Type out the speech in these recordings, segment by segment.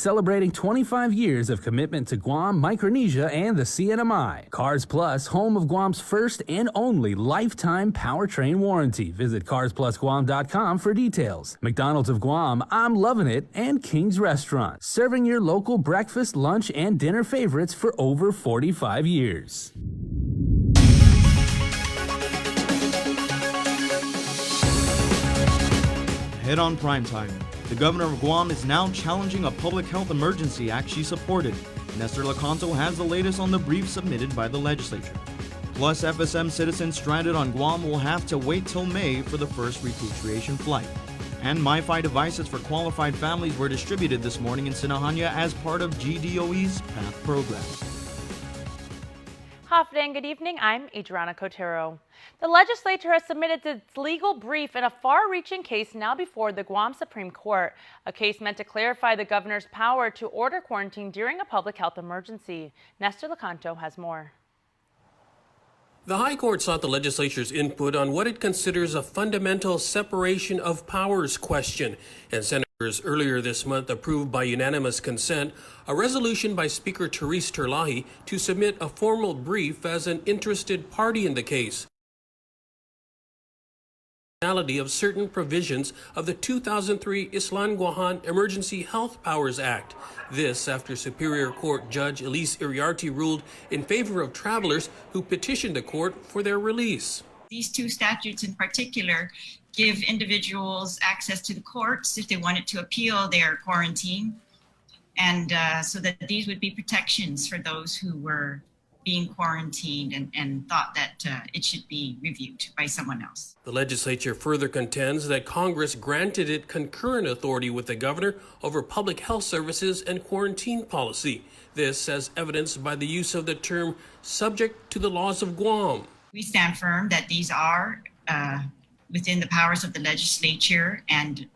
Celebrating 25 years of commitment to Guam, Micronesia, and the CNMI. Cars Plus, home of Guam's first and only lifetime powertrain warranty. Visit carsplusguam.com for details. McDonald's of Guam, I'm loving it, and King's Restaurant, serving your local breakfast, lunch, and dinner favorites for over 45 years. Head on primetime. The governor of Guam is now challenging a public health emergency act she supported. Nestor Lecanto has the latest on the brief submitted by the legislature. Plus, FSM citizens stranded on Guam will have to wait till May for the first repatriation flight. And MiFi devices for qualified families were distributed this morning in Sinahanya as part of GDOE's PATH program. Hafde and good evening. I'm Adriana Cotero. The legislature has submitted its legal brief in a far-reaching case now before the Guam Supreme Court, a case meant to clarify the governor's power to order quarantine during a public health emergency. Nestor Lecanto has more. The High Court sought the legislature's input on what it considers a fundamental separation of powers question, and senators earlier this month approved by unanimous consent a resolution by Speaker Therese Terlahi to submit a formal brief as an interested party in the case of certain provisions of the 2003 Islan Guahan Emergency Health Powers Act. This after Superior Court Judge Elise Iriarte ruled in favor of travelers who petitioned the court for their release. These two statutes in particular give individuals access to the courts if they wanted to appeal their quarantine, and so that these would be protections for those who were being quarantined and thought that it should be reviewed by someone else. The legislature further contends that Congress granted it concurrent authority with the governor over public health services and quarantine policy. This as evidenced by the use of the term subject to the laws of Guam. We stand firm that these are within the powers of the legislature, and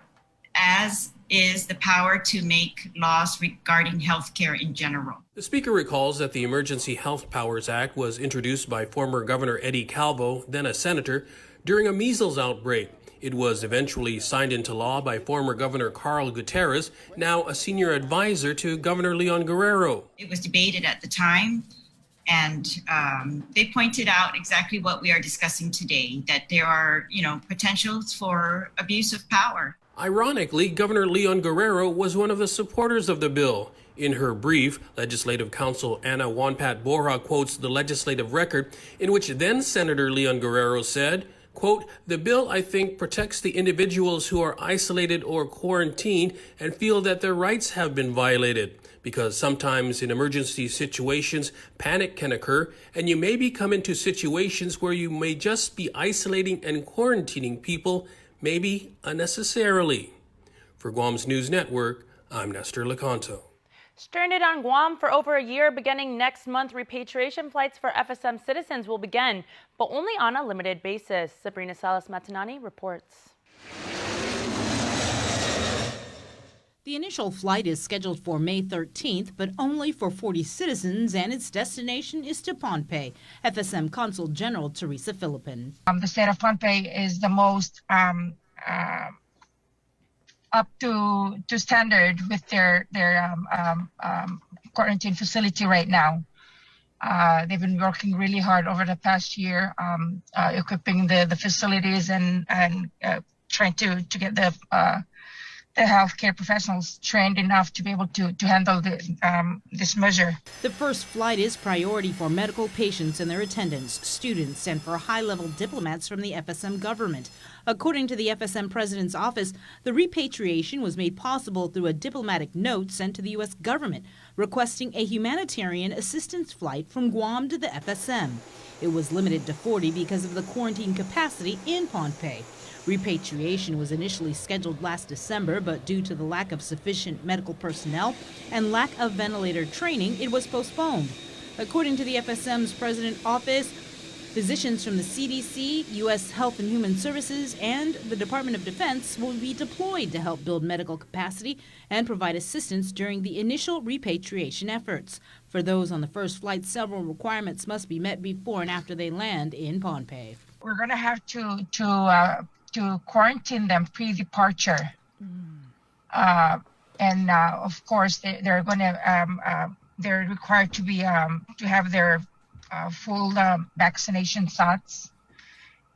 as is the power to make laws regarding health care in general. The Speaker recalls that the Emergency Health Powers Act was introduced by former Governor Eddie Calvo, then a senator, during a measles outbreak. It was eventually signed into law by former Governor Carl Gutierrez, now a senior advisor to Governor Leon Guerrero. It was debated at the time, and they pointed out exactly what we are discussing today, that there are, potentials for abuse of power. Ironically, Governor Leon Guerrero was one of the supporters of the bill. In her brief, Legislative Counsel Anna Wanpat Borja quotes the legislative record in which then Senator Leon Guerrero said, quote, "The bill, I think, protects the individuals who are isolated or quarantined and feel that their rights have been violated. Because sometimes in emergency situations, panic can occur, and you may come into situations where you may just be isolating and quarantining people, maybe unnecessarily." For Guam's News Network, I'm Nestor Lecanto. Stranded on Guam for over a year, beginning next month, repatriation flights for FSM citizens will begin, but only on a limited basis. Sabrina Salas-Matanani reports. The initial flight is scheduled for May 13th, but only for 40 citizens, and its destination is to Pohnpei. FSM Consul General Teresa Philippin. The state of Pohnpei is the most up to standard with their quarantine facility right now. They've been working really hard over the past year, equipping the facilities and trying to get the healthcare professionals trained enough to be able to handle this measure. The first flight is priority for medical patients and their attendants, students, and for high-level diplomats from the FSM government. According to the FSM President's office, the repatriation was made possible through a diplomatic note sent to the U.S. government requesting a humanitarian assistance flight from Guam to the FSM. It was limited to 40 because of the quarantine capacity in Pohnpei. Repatriation was initially scheduled last December, but due to the lack of sufficient medical personnel and lack of ventilator training, it was postponed. According to the FSM's President office, physicians from the CDC, U.S. Health and Human Services, and the Department of Defense will be deployed to help build medical capacity and provide assistance during the initial repatriation efforts. For those on the first flight, several requirements must be met before and after they land in Pohnpei. We're going to have to quarantine them pre-departure. And of course, they're going to they're required to be to have their full vaccination shots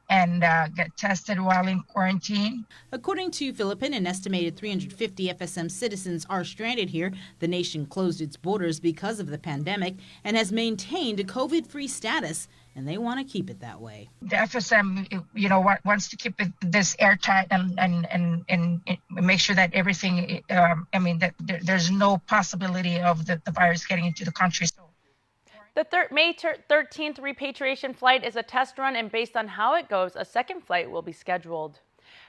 and get tested while in quarantine. According to Philippine, an estimated 350 FSM citizens are stranded here. The nation closed its borders because of the pandemic and has maintained a COVID-free status, and they want to keep it that way. The FSM, wants to keep this airtight and make sure that everything, that there's no possibility of the virus getting into the country. The May 13th repatriation flight is a test run, and based on how it goes, a second flight will be scheduled.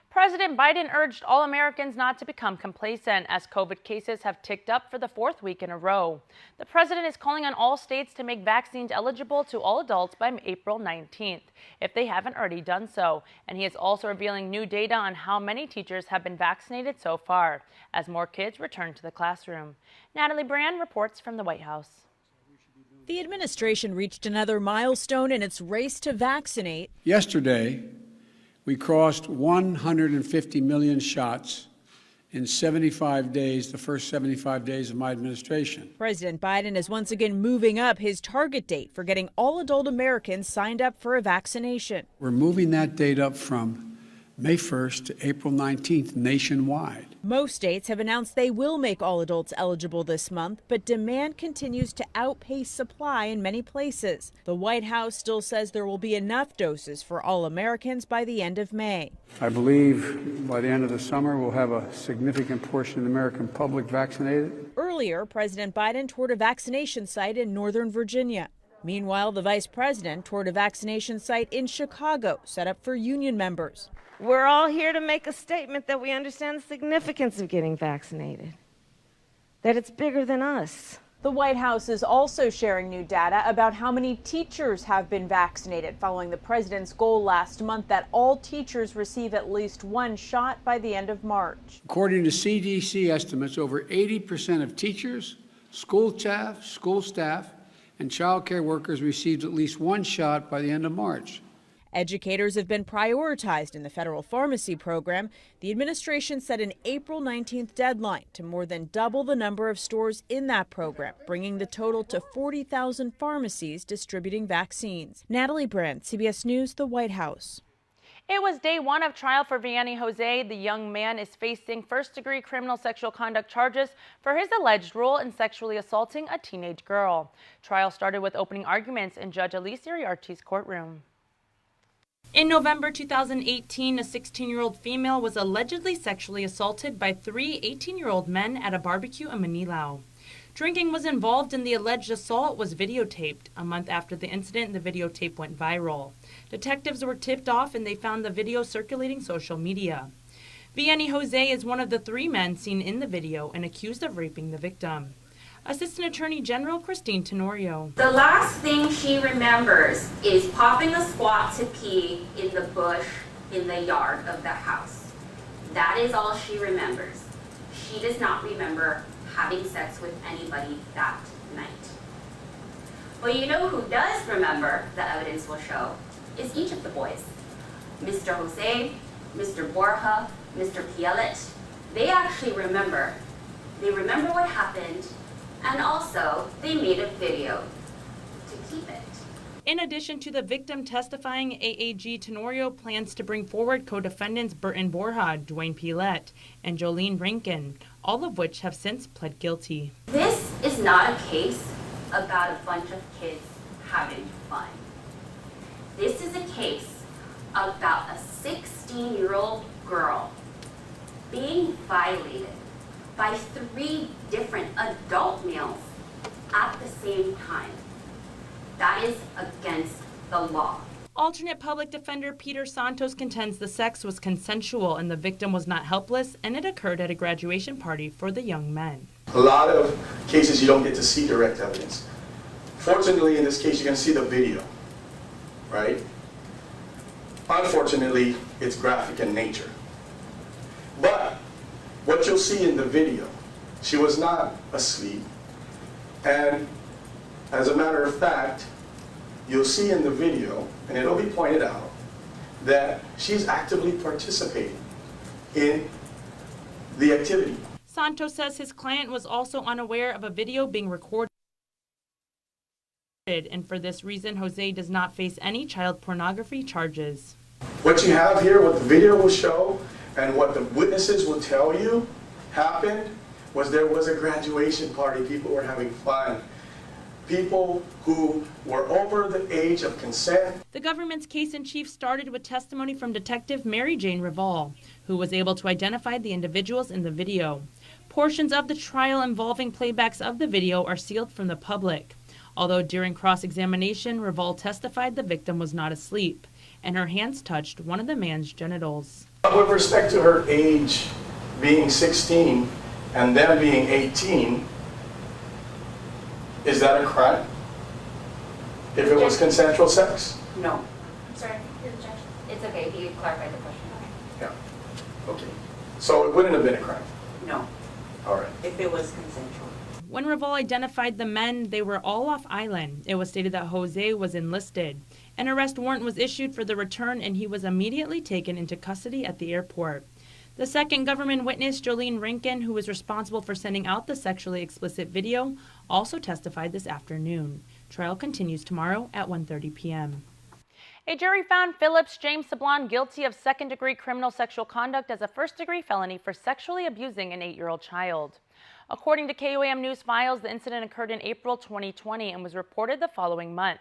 President Biden urged all Americans not to become complacent as COVID cases have ticked up for the fourth week in a row. The president is calling on all states to make vaccines eligible to all adults by April 19th, if they haven't already done so. And he is also revealing new data on how many teachers have been vaccinated so far, as more kids return to the classroom. Natalie Brand reports from the White House. The administration reached another milestone in its race to vaccinate. Yesterday, we crossed 150 million shots in 75 days, the first 75 days of my administration. President Biden is once again moving up his target date for getting all adult Americans signed up for a vaccination. We're moving that date up from May 1st to April 19th nationwide. Most states have announced they will make all adults eligible this month, but demand continues to outpace supply in many places. The White House still says there will be enough doses for all Americans by the end of May. I believe by the end of the summer we'll have a significant portion of the American public vaccinated. Earlier, President Biden toured a vaccination site in Northern Virginia. Meanwhile, the vice president toured a vaccination site in Chicago set up for union members. We're all here to make a statement that we understand the significance of getting vaccinated, that it's bigger than us. The White House is also sharing new data about how many teachers have been vaccinated following the president's goal last month that all teachers receive at least one shot by the end of March. According to CDC estimates, over 80% of teachers, school staff, and child care workers received at least one shot by the end of March. Educators have been prioritized in the federal pharmacy program. The administration set an April 19th deadline to more than double the number of stores in that program, bringing the total to 40,000 pharmacies distributing vaccines. Natalie Brandt, CBS News, the White House. It was day one of trial for Vianney Jose. The young man is facing first-degree criminal sexual conduct charges for his alleged role in sexually assaulting a teenage girl. Trial started with opening arguments in Judge Elise Iriarty's courtroom. In November 2018, a 16-year-old female was allegedly sexually assaulted by three 18-year-old men at a barbecue in Manilao. Drinking was involved and the alleged assault was videotaped. A month after the incident, the videotape went viral. Detectives were tipped off and they found the video circulating social media. Vianney Jose is one of the three men seen in the video and accused of raping the victim. Assistant Attorney General Christine Tenorio. The last thing she remembers is popping a squat to pee in the bush in the yard of the house. That is all she remembers. She does not remember having sex with anybody that night. But you know who does remember, the evidence will show, is each of the boys. Mr. Jose, Mr. Borja, Mr. Pielet, they actually remember. They remember what happened, and also they made a video to keep it. In addition to the victim testifying, AAG Tenorio plans to bring forward co-defendants Burton Borja, Dwayne Pielet, and Jolene Rankin, all of which have since pled guilty. This is not a case about a bunch of kids having fun. This is a case about a 16-year-old girl being violated by three different adult males at the same time. That is against the law. Alternate public defender Peter Santos contends the sex was consensual and the victim was not helpless, and it occurred at a graduation party for the young men. A lot of cases you don't get to see direct evidence. Fortunately, in this case, you're going to see the video, right? Unfortunately, it's graphic in nature. But what you'll see in the video, she was not asleep. And as a matter of fact, you'll see in the video, and it'll be pointed out, that she's actively participating in the activity. Santos says his client was also unaware of a video being recorded, and for this reason, Jose does not face any child pornography charges. What you have here, what the video will show, and what the witnesses will tell you happened was there was a graduation party. People were having fun. People who were over the age of consent. The government's case-in-chief started with testimony from Detective Mary Jane Reval, who was able to identify the individuals in the video. Portions of the trial involving playbacks of the video are sealed from the public. Although during cross-examination, Reval testified the victim was not asleep, and her hands touched one of the man's genitals. With respect to her age being 16 and them being 18, is that a crime? If it was consensual sex? No. I'm sorry, your objection. It's okay, if you could clarify the question. Yeah. Okay. So it wouldn't have been a crime? No. All right. If it was consensual. When Reval identified the men, they were all off island. It was stated that Jose was enlisted. An arrest warrant was issued for the return, and he was immediately taken into custody at the airport. The second government witness, Jolene Rankin, who was responsible for sending out the sexually explicit video, also testified this afternoon. Trial continues tomorrow at 1:30 p.m. A jury found Phillips James Sablon guilty of second-degree criminal sexual conduct as a first-degree felony for sexually abusing an 8-year-old child. According to KUAM News Files, the incident occurred in April 2020 and was reported the following month.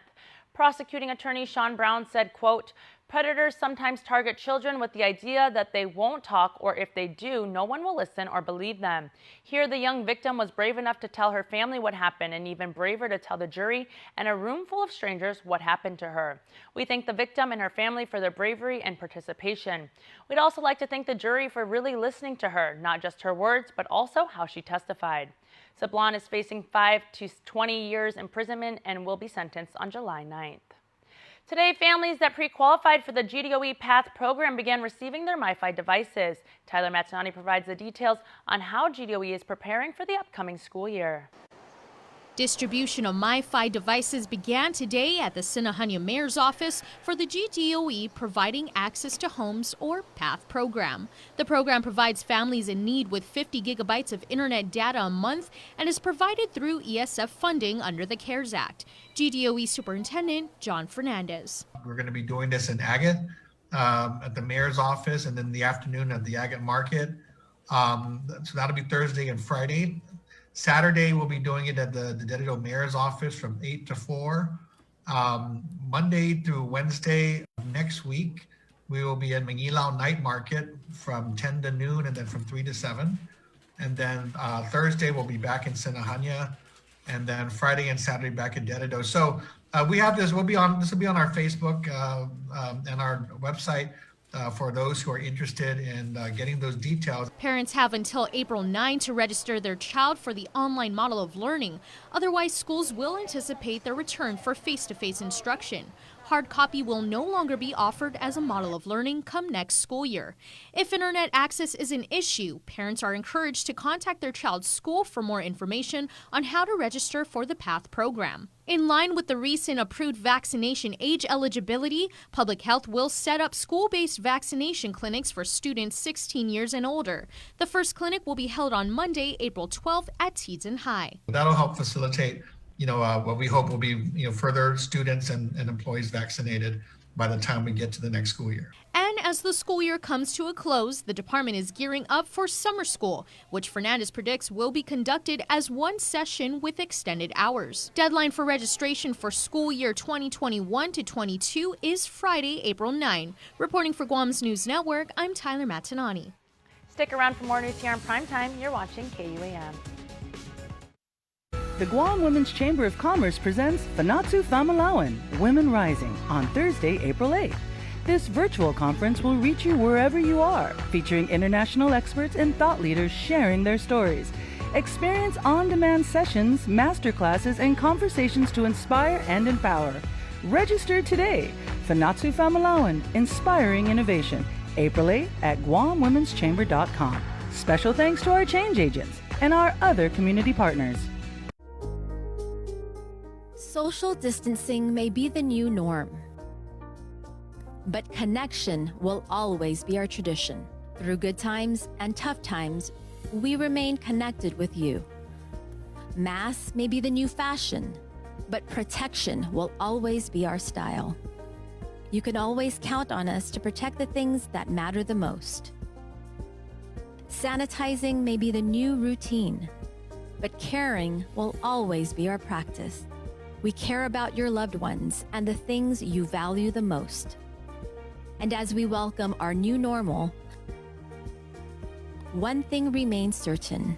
Prosecuting attorney Sean Brown said, quote, "Predators sometimes target children with the idea that they won't talk, or if they do, no one will listen or believe them. Here, the young victim was brave enough to tell her family what happened, and even braver to tell the jury and a room full of strangers what happened to her. We thank the victim and her family for their bravery and participation. We'd also like to thank the jury for really listening to her, not just her words, but also how she testified." Sablon is facing 5 to 20 years imprisonment and will be sentenced on July 9th. Today, families that pre-qualified for the GDOE PATH program began receiving their MiFi devices. Tyler Mazzanani provides the details on how GDOE is preparing for the upcoming school year. Distribution of MiFi devices began today at the Sinahanya Mayor's office for the GDOE Providing Access to Homes, or PATH program. The program provides families in need with 50 gigabytes of internet data a month and is provided through ESF funding under the CARES Act. GDOE Superintendent John Fernandez. We're going to be doing this in Agate at the Mayor's office, and then the afternoon at the Agate Market. So that'll be Thursday and Friday. Saturday, we'll be doing it at the Dedido Mayor's office from 8 to 4. Monday through Wednesday next week, we will be at Manilao Night Market from 10 to noon and then from 3 to 7. And then Thursday, we'll be back in Sinahanya. And then Friday and Saturday back at Dedido. So we have this, this will be on our Facebook and our website. For those who are interested in getting those details. Parents have until April 9 to register their child for the online model of learning. Otherwise, schools will anticipate their return for face-to-face instruction. Hard copy will no longer be offered as a model of learning come next school year. If internet access is an issue, parents are encouraged to contact their child's school for more information on how to register for the PATH program. In line with the recent approved vaccination age eligibility, Public Health will set up school-based vaccination clinics for students 16 years and older. The first clinic will be held on Monday, April 12th at Teadsden High. That'll help facilitate what we hope will be, further students and employees vaccinated by the time we get to the next school year. And as the school year comes to a close, the department is gearing up for summer school, which Fernandez predicts will be conducted as one session with extended hours. Deadline for registration for school year 2021 to 22 is Friday, April 9. Reporting for Guam's News Network, I'm Tyler Mazzanani. Stick around for more news here on Primetime. You're watching KUAM. The Guam Women's Chamber of Commerce presents Fanatsu Famalawan, Women Rising, on Thursday, April 8th. This virtual conference will reach you wherever you are, featuring international experts and thought leaders sharing their stories. Experience on-demand sessions, masterclasses, and conversations to inspire and empower. Register today. Fanatsu Famalawan, Inspiring Innovation, April 8th at GuamWomen'sChamber.com. Special thanks to our change agents and our other community partners. Social distancing may be the new norm, but connection will always be our tradition. Through good times and tough times, we remain connected with you. Masks may be the new fashion, but protection will always be our style. You can always count on us to protect the things that matter the most. Sanitizing may be the new routine, but caring will always be our practice. We care about your loved ones and the things you value the most. And as we welcome our new normal, one thing remains certain: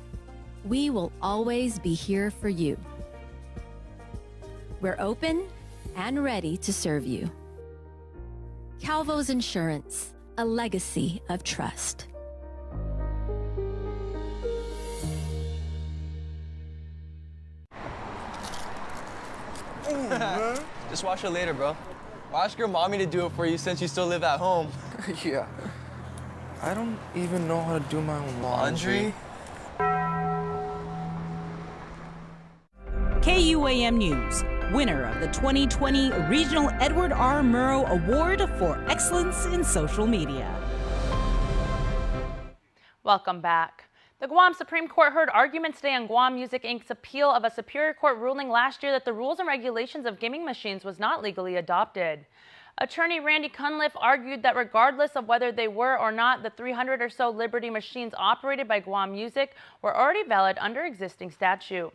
we will always be here for you. We're open and ready to serve you. Calvo's Insurance, a legacy of trust. Just wash it later, bro. Ask your mommy to do it for you since you still live at home. Yeah. I don't even know how to do my own laundry. KUAM News, winner of the 2020 Regional Edward R. Murrow Award for Excellence in Social Media. Welcome back. The Guam Supreme Court heard arguments today on Guam Music Inc.'s appeal of a Superior Court ruling last year that the rules and regulations of gaming machines was not legally adopted. Attorney Randy Cunliffe argued that regardless of whether they were or not, the 300 or so Liberty machines operated by Guam Music were already valid under existing statute.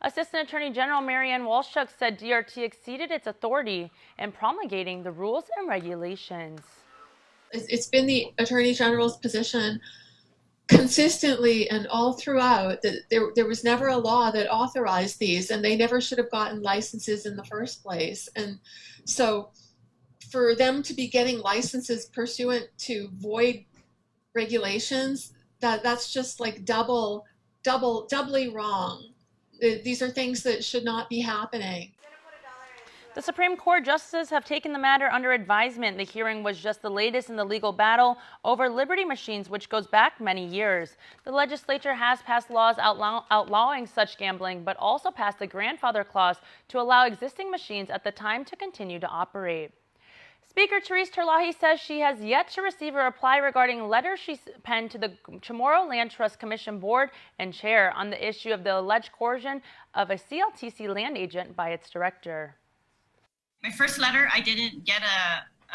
Assistant Attorney General Marianne Walshuk said DRT exceeded its authority in promulgating the rules and regulations. It's been the Attorney General's position consistently and all throughout that there was never a law that authorized these, and they never should have gotten licenses in the first place. And so for them to be getting licenses pursuant to void regulations, that's just like doubly wrong. These are things that should not be happening. The Supreme Court justices have taken the matter under advisement. The hearing was just the latest in the legal battle over Liberty machines, which goes back many years. The legislature has passed laws outlawing such gambling, but also passed a grandfather clause to allow existing machines at the time to continue to operate. Speaker Therese Terlahi says she has yet to receive a reply regarding letters she penned to the Chamorro Land Trust Commission board and chair on the issue of the alleged coercion of a CLTC land agent by its director. My first letter, I didn't get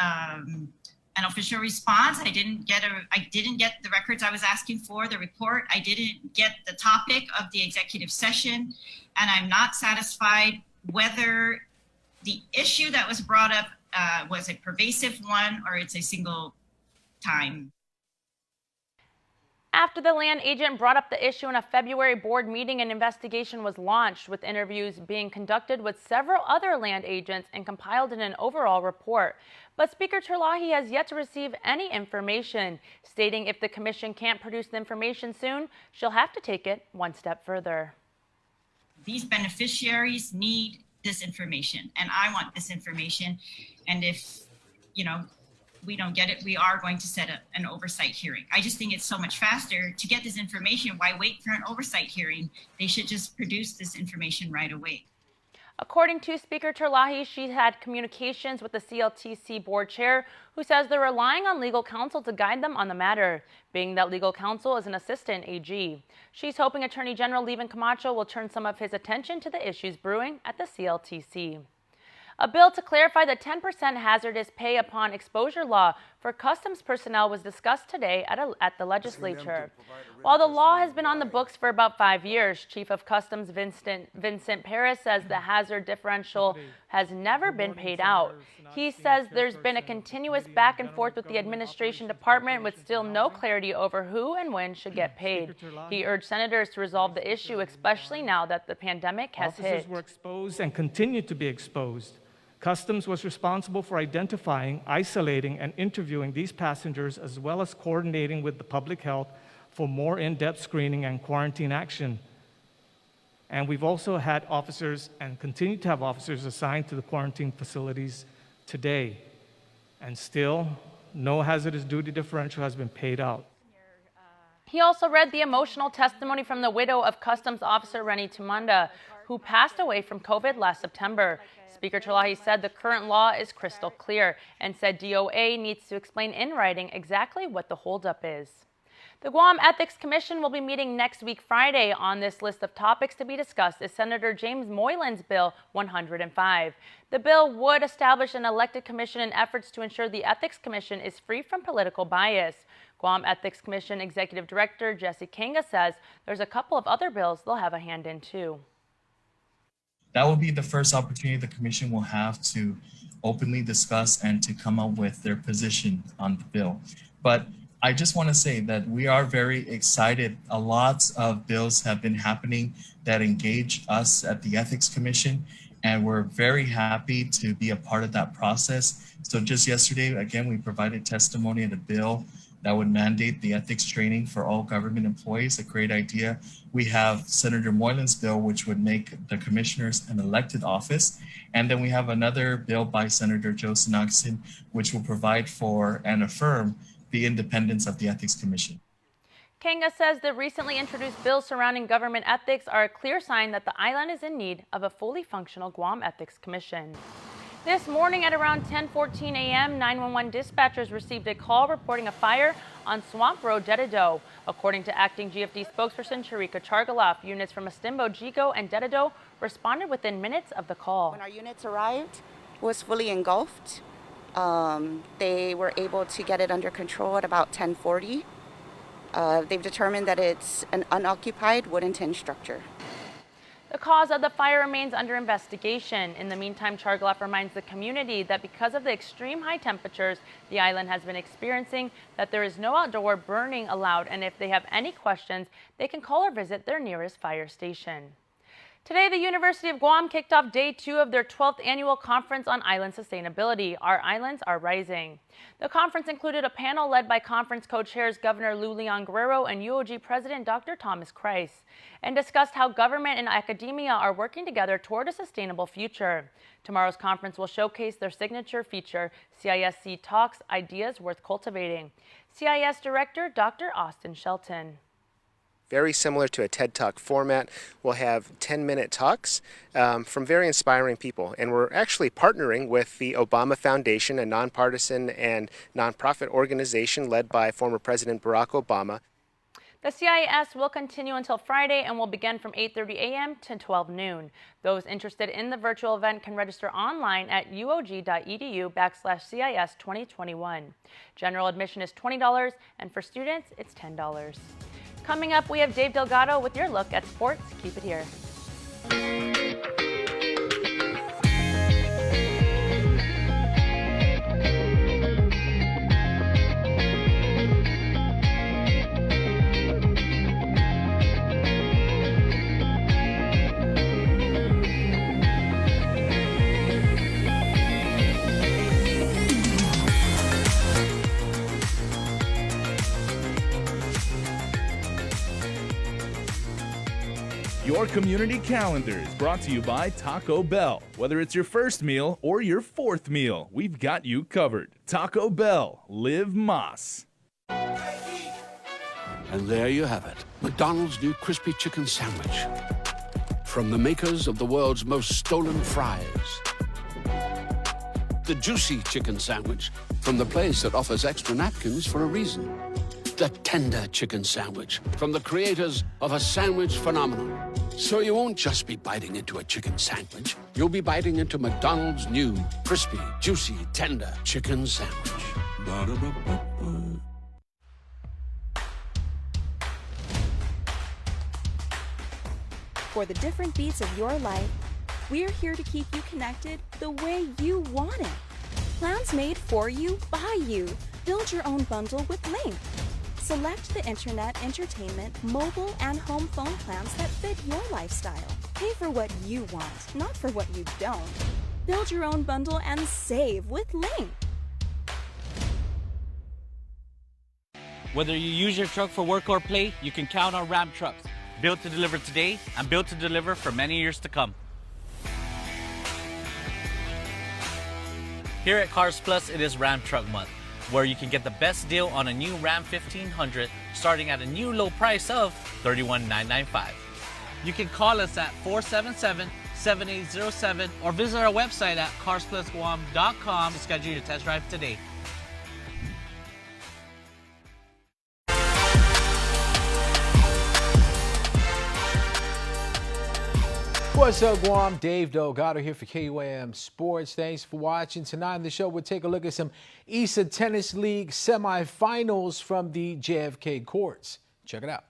an official response. I didn't get the records I was asking for, the report. I didn't get the topic of the executive session, and I'm not satisfied whether the issue that was brought up was a pervasive one or it's a single time. After the land agent brought up the issue in a February board meeting, an investigation was launched with interviews being conducted with several other land agents and compiled in an overall report. But Speaker Terlahi has yet to receive any information, stating if the commission can't produce the information soon, she'll have to take it one step further. These beneficiaries need this information, and I want this information. And if, we don't get it, we are going to set an oversight hearing. I just think it's so much faster to get this information. Why wait for an oversight hearing? They should just produce this information right away. According to Speaker Terlahi, she had communications with the CLTC board chair, who says they're relying on legal counsel to guide them on the matter, being that legal counsel is an assistant AG. She's hoping Attorney General Levin Camacho will turn some of his attention to the issues brewing at the CLTC. A bill to clarify the 10% hazardous pay upon exposure law for customs personnel was discussed today at the legislature. While the law has been on the books for about 5 years, Chief of Customs Vincent Perez says the hazard differential has never been paid out. He says there's been a continuous back and forth with the administration department with still no clarity over who and when should get paid. He urged senators to resolve the issue, especially now that the pandemic has hit. Officers were exposed and continue to be exposed. Customs was responsible for identifying, isolating, and interviewing these passengers, as well as coordinating with the public health for more in-depth screening and quarantine action. And we've also had officers and continue to have officers assigned to the quarantine facilities today. And still, no hazardous duty differential has been paid out. He also read the emotional testimony from the widow of Customs Officer Renny Tumanda, who passed away from COVID last September. Speaker Terlahi said the current law is crystal clear and said DOA needs to explain in writing exactly what the holdup is. The Guam Ethics Commission will be meeting next week Friday. On this list of topics to be discussed is Senator James Moylan's Bill 105. The bill would establish an elected commission in efforts to ensure the Ethics Commission is free from political bias. Guam Ethics Commission Executive Director Jesse Kanga says there's a couple of other bills they'll have a hand in too. That will be the first opportunity the commission will have to openly discuss and to come up with their position on the bill. But I just want to say that we are very excited. A lot of bills have been happening that engage us at the Ethics Commission, and we're very happy to be a part of that process. So just yesterday, again, we provided testimony in a bill that would mandate the ethics training for all government employees, a great idea. We have Senator Moylan's bill, which would make the commissioners an elected office. And then we have another bill by Senator Joe Sinaxin, which will provide for and affirm the independence of the Ethics Commission. Kanga says the recently introduced bills surrounding government ethics are a clear sign that the island is in need of a fully functional Guam Ethics Commission. This morning at around 10:14 a.m., 911 dispatchers received a call reporting a fire on Swamp Road, Dededo. According to acting GFD spokesperson Sharika Chargaloff, units from Estimbo, Jigo, and Dededo responded within minutes of the call. When our units arrived, it was fully engulfed. They were able to get it under control at about 10:40. They've determined that it's an unoccupied wooden tin structure. The cause of the fire remains under investigation. In the meantime, Chargaloff reminds the community that because of the extreme high temperatures the island has been experiencing, that there is no outdoor burning allowed, and if they have any questions, they can call or visit their nearest fire station. Today, the University of Guam kicked off day 2 of their 12th annual conference on island sustainability. Our islands are rising. The conference included a panel led by conference co-chairs Governor Lou Leon Guerrero and UOG President Dr. Thomas Kreis, and discussed how government and academia are working together toward a sustainable future. Tomorrow's conference will showcase their signature feature, CISC Talks, Ideas Worth Cultivating. CIS Director Dr. Austin Shelton. Very similar to a TED Talk format. We'll have 10-minute talks from very inspiring people. And we're actually partnering with the Obama Foundation, a nonpartisan and nonprofit organization led by former President Barack Obama. The CIS will continue until Friday and will begin from 8:30 a.m. to 12 noon. Those interested in the virtual event can register online at uog.edu/CIS 2021. General admission is $20 and for students it's $10. Coming up, we have Dave Delgado with your look at sports. Keep it here. Your community calendar is brought to you by Taco Bell. Whether it's your first meal or your fourth meal, we've got you covered. Taco Bell, live Mas. And there you have it, McDonald's new crispy chicken sandwich. From the makers of the world's most stolen fries. The juicy chicken sandwich from the place that offers extra napkins for a reason. The tender chicken sandwich from the creators of a sandwich phenomenon. So you won't just be biting into a chicken sandwich. You'll be biting into McDonald's new crispy, juicy, tender chicken sandwich. Ba-da-ba-ba-ba. For the different beats of your life, we're here to keep you connected the way you want it. Plans made for you, by you. Build your own bundle with Link. Select the internet, entertainment, mobile, and home phone plans that fit your lifestyle. Pay for what you want, not for what you don't. Build your own bundle and save with Link. Whether you use your truck for work or play, you can count on Ram trucks. Built to deliver today and built to deliver for many years to come. Here at Cars Plus, it is Ram Truck Month, where you can get the best deal on a new Ram 1500 starting at a new low price of $31,995. You can call us at 477-7807 or visit our website at carsplusguam.com to schedule your test drive today. What's up, Guam? Dave Delgado here for KUAM Sports. Thanks for watching. Tonight on the show, we'll take a look at some ISA Tennis League semifinals from the JFK courts. Check it out.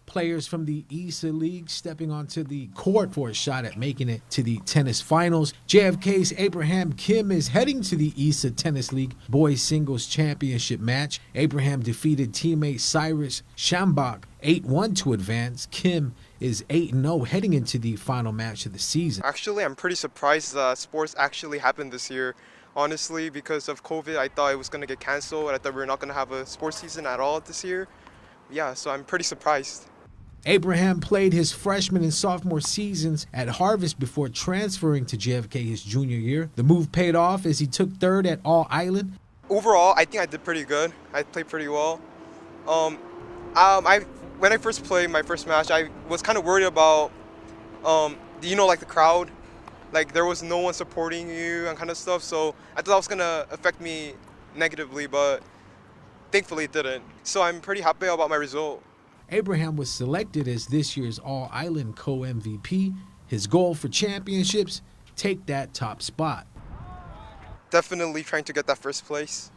Players from the ISA League stepping onto the court for a shot at making it to the tennis finals. JFK's Abraham Kim is heading to the ISA Tennis League Boys Singles Championship match. Abraham defeated teammate Cyrus Shambach 8-1 to advance. Kim is 8-0 heading into the final match of the season. Actually, I'm pretty surprised sports actually happened this year. Honestly, because of COVID, I thought it was going to get canceled. I thought we were not going to have a sports season at all this year. Yeah, so I'm pretty surprised. Abraham played his freshman and sophomore seasons at Harvest before transferring to JFK his junior year. The move paid off as he took third at All Island. Overall, I think I did pretty good. I played pretty well. When I first played my first match, I was kind of worried about, like the crowd. Like there was no one supporting you and kind of stuff. So I thought that was going to affect me negatively, but thankfully it didn't. So I'm pretty happy about my result. Abraham was selected as this year's All-Island co-MVP. His goal for championships, take that top spot. Definitely trying to get that first place.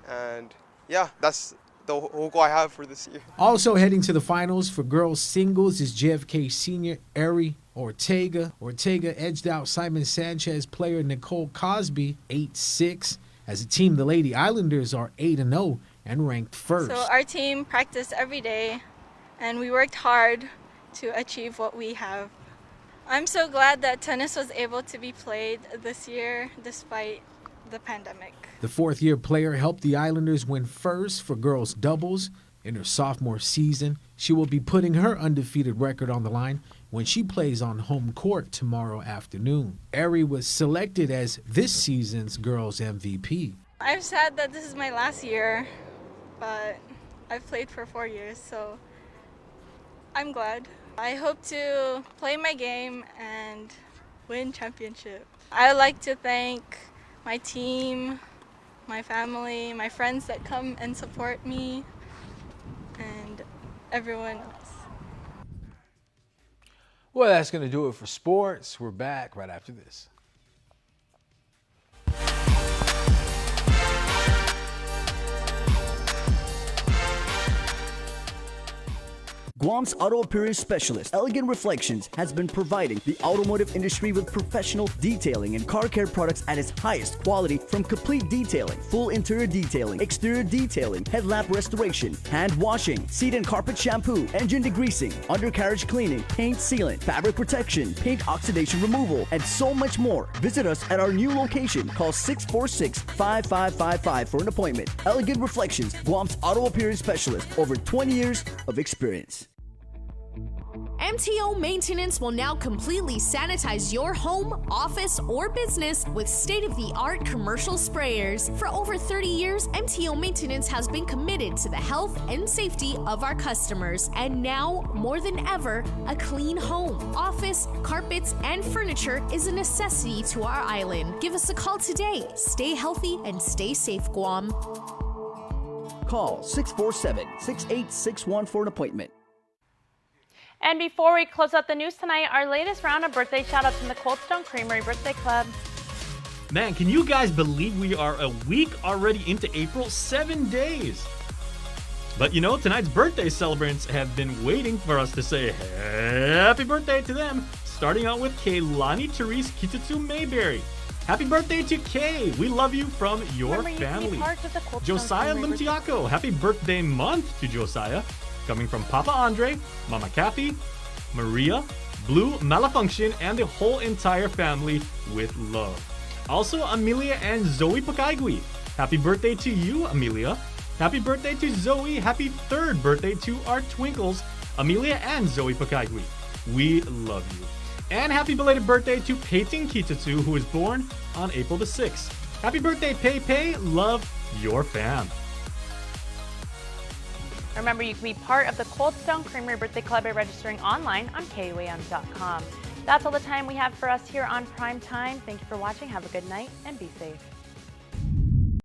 And yeah, that's the whole goal I have for this year. Also heading to the finals for girls singles is JFK senior Ari Ortega. Ortega edged out Simon Sanchez player Nicole Cosby 8-6. As a team, the Lady Islanders are 8-0 and ranked first. So our team practiced every day and we worked hard to achieve what we have. I'm so glad that tennis was able to be played this year despite the pandemic. The fourth-year player helped the Islanders win first for girls doubles. In her sophomore season, she will be putting her undefeated record on the line when she plays on home court tomorrow afternoon. Ari was selected as this season's girls MVP. I'm sad that this is my last year, but I've played for 4 years, so I'm glad. I hope to play my game and win championship. I would like to thank my team, my family, my friends that come and support me, and everyone else. Well, that's going to do it for sports. We're back right after this. Guam's auto appearance specialist, Elegant Reflections, has been providing the automotive industry with professional detailing and car care products at its highest quality, from complete detailing, full interior detailing, exterior detailing, headlamp restoration, hand washing, seat and carpet shampoo, engine degreasing, undercarriage cleaning, paint sealant, fabric protection, paint oxidation removal, and so much more. Visit us at our new location. Call 646-5555 for an appointment. Elegant Reflections, Guam's auto appearance specialist, over 20 years of experience. MTO Maintenance will now completely sanitize your home, office, or business with state-of-the-art commercial sprayers. For over 30 years, MTO Maintenance has been committed to the health and safety of our customers. And now, more than ever, a clean home, office, carpets, and furniture is a necessity to our island. Give us a call today. Stay healthy and stay safe, Guam. Call 647-6861 for an appointment. And before we close out the news tonight, our latest round of birthday shout-outs from the Cold Stone Creamery Birthday Club. Man, can you guys believe we are a week already into April? 7 days. But you know, tonight's birthday celebrants have been waiting for us to say happy birthday to them. Starting out with Kaylani Therese Kitatsu Mayberry. Happy birthday to Kay. We love you from your family. Josiah Limtiako. Happy birthday month to Josiah. Coming from Papa Andre, Mama Kathy, Maria, Blue, Malfunction, and the whole entire family with love. Also, Amelia and Zoe Pakaigui. Happy birthday to you, Amelia. Happy birthday to Zoe. Happy third birthday to our Twinkles, Amelia and Zoe Pakaigui. We love you. And happy belated birthday to Peyton Kitatsu, who was born on April the 6th. Happy birthday, Pei. Love your fam. Remember, you can be part of the Cold Stone Creamery Birthday Club by registering online on KUAM.com. That's all the time we have for us here on Prime Time. Thank you for watching. Have a good night and be safe.